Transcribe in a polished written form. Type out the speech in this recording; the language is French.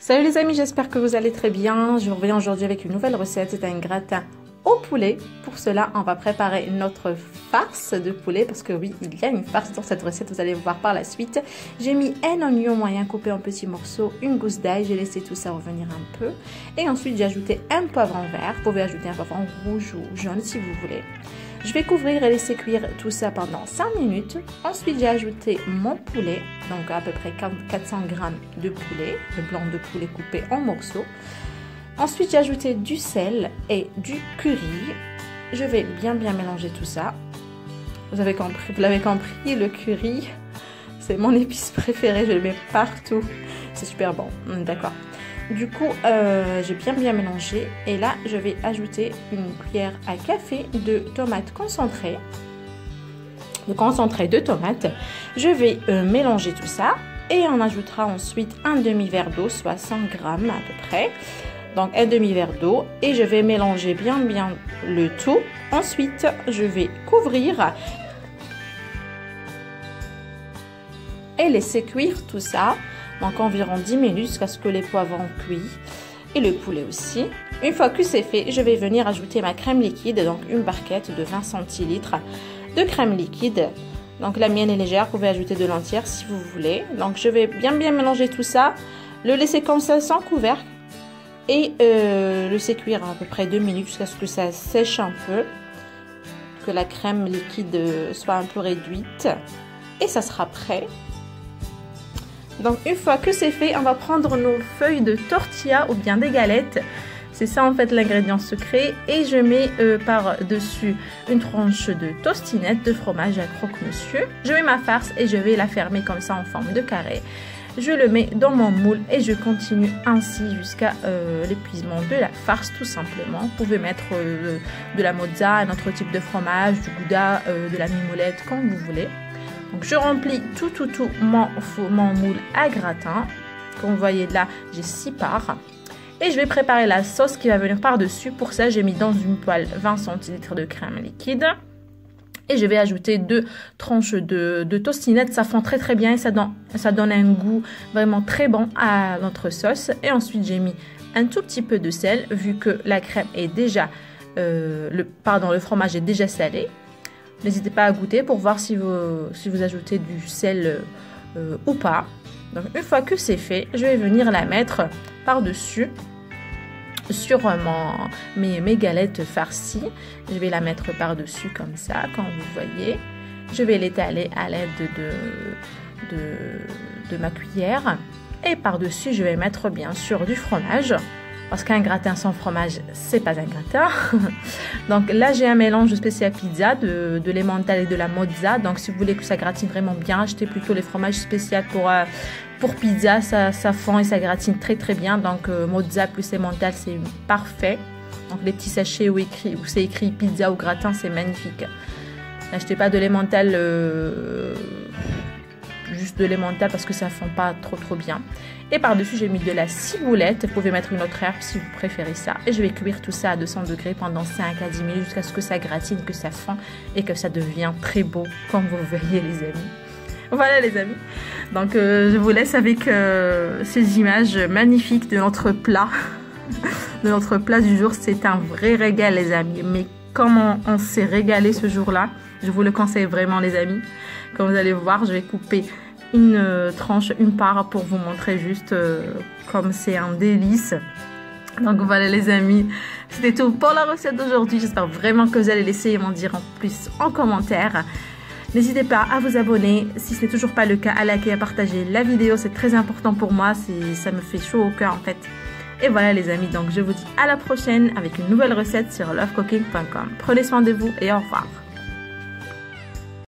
Salut les amis, j'espère que vous allez très bien. Je reviens aujourd'hui avec une nouvelle recette, c'est un gratin au poulet. Pour cela, on va préparer notre farce de poulet parce que oui, il y a une farce dans cette recette, vous allez voir par la suite. J'ai mis un oignon moyen coupé en petits morceaux, une gousse d'ail, j'ai laissé tout ça revenir un peu. Et ensuite, j'ai ajouté un poivron vert, vous pouvez ajouter un poivron rouge ou jaune si vous voulez. Je vais couvrir et laisser cuire tout ça pendant 5 minutes. Ensuite, j'ai ajouté mon poulet, donc à peu près 400 g de poulet, de blanc de poulet coupé en morceaux. Ensuite, j'ai ajouté du sel et du curry. Je vais bien mélanger tout ça. Vous l'avez compris, le curry, c'est mon épice préférée, je le mets partout. C'est super bon, d'accord. Du coup, j'ai bien mélangé et là, je vais ajouter une cuillère à café de tomates concentrées, de tomates. Je vais mélanger tout ça et on ajoutera ensuite un demi-verre d'eau, soit 100 g à peu près. Donc un demi-verre d'eau et je vais mélanger bien le tout. Ensuite, je vais couvrir et laisser cuire tout ça. Donc environ 10 minutes jusqu'à ce que les poivrons cuisent et le poulet aussi. Une fois que c'est fait, je vais venir ajouter ma crème liquide, donc une barquette de 20 centilitres de crème liquide. Donc la mienne est légère, vous pouvez ajouter de l'entière si vous voulez. Donc je vais bien mélanger tout ça, le laisser comme ça sans couvercle et le laisser cuire à peu près 2 minutes jusqu'à ce que ça sèche un peu, que la crème liquide soit un peu réduite et ça sera prêt. Donc une fois que c'est fait, on va prendre nos feuilles de tortilla ou bien des galettes. C'est ça en fait l'ingrédient secret. Et je mets par-dessus une tranche de tostinette de fromage à croque-monsieur. Je mets ma farce et je vais la fermer comme ça en forme de carré. Je le mets dans mon moule et je continue ainsi jusqu'à l'épuisement de la farce tout simplement. Vous pouvez mettre de la mozza, un autre type de fromage, du gouda, de la mimolette, comme vous voulez. Donc je remplis tout mon moule à gratin. Comme vous voyez là, j'ai 6 parts. Et je vais préparer la sauce qui va venir par-dessus. Pour ça, j'ai mis dans une poêle 20 centilitres de crème liquide. Et je vais ajouter 2 tranches de tostinette. Ça fond très bien et ça donne un goût vraiment très bon à notre sauce. Et ensuite, j'ai mis un tout petit peu de sel vu que la crème est déjà... le fromage est déjà salé. N'hésitez pas à goûter pour voir si vous ajoutez du sel ou pas. Donc une fois que c'est fait, je vais venir la mettre par-dessus sur mes galettes farcies. Je vais la mettre par-dessus comme ça, comme vous voyez. Je vais l'étaler à l'aide de ma cuillère. Et par-dessus, je vais mettre bien sûr du fromage. Parce qu'un gratin sans fromage, c'est pas un gratin. Donc là, j'ai un mélange spécial pizza de l'emmental et de la mozza. Donc si vous voulez que ça gratine vraiment bien, achetez plutôt les fromages spéciaux pour pizza. Ça fond et ça gratine très bien. Donc mozza plus emmental, c'est parfait. Donc les petits sachets où c'est écrit pizza ou gratin, c'est magnifique. N'achetez pas de l'emmental, juste de l'emmental parce que ça fond pas trop bien. Et par-dessus, j'ai mis de la ciboulette. Vous pouvez mettre une autre herbe si vous préférez ça. Et je vais cuire tout ça à 200 degrés pendant 5 à 10 minutes jusqu'à ce que ça gratine, que ça fond et que ça devient très beau, comme vous voyez les amis. Voilà les amis. Donc je vous laisse avec ces images magnifiques de notre plat. De notre plat du jour. C'est un vrai régal les amis. Mais comment on s'est régalé ce jour-là. Je vous le conseille vraiment les amis. Comme vous allez voir, je vais couper une part pour vous montrer juste comme c'est un délice. Donc voilà les amis, c'était tout pour la recette d'aujourd'hui. J'espère vraiment que vous allez l'essayer et m'en dire en plus en commentaire. N'hésitez pas à vous abonner si ce n'est toujours pas le cas, à liker, à partager la vidéo, c'est très important pour moi, ça me fait chaud au cœur en fait. Et voilà les amis, donc je vous dis à la prochaine avec une nouvelle recette sur lovecooking.com. Prenez soin de vous et au revoir.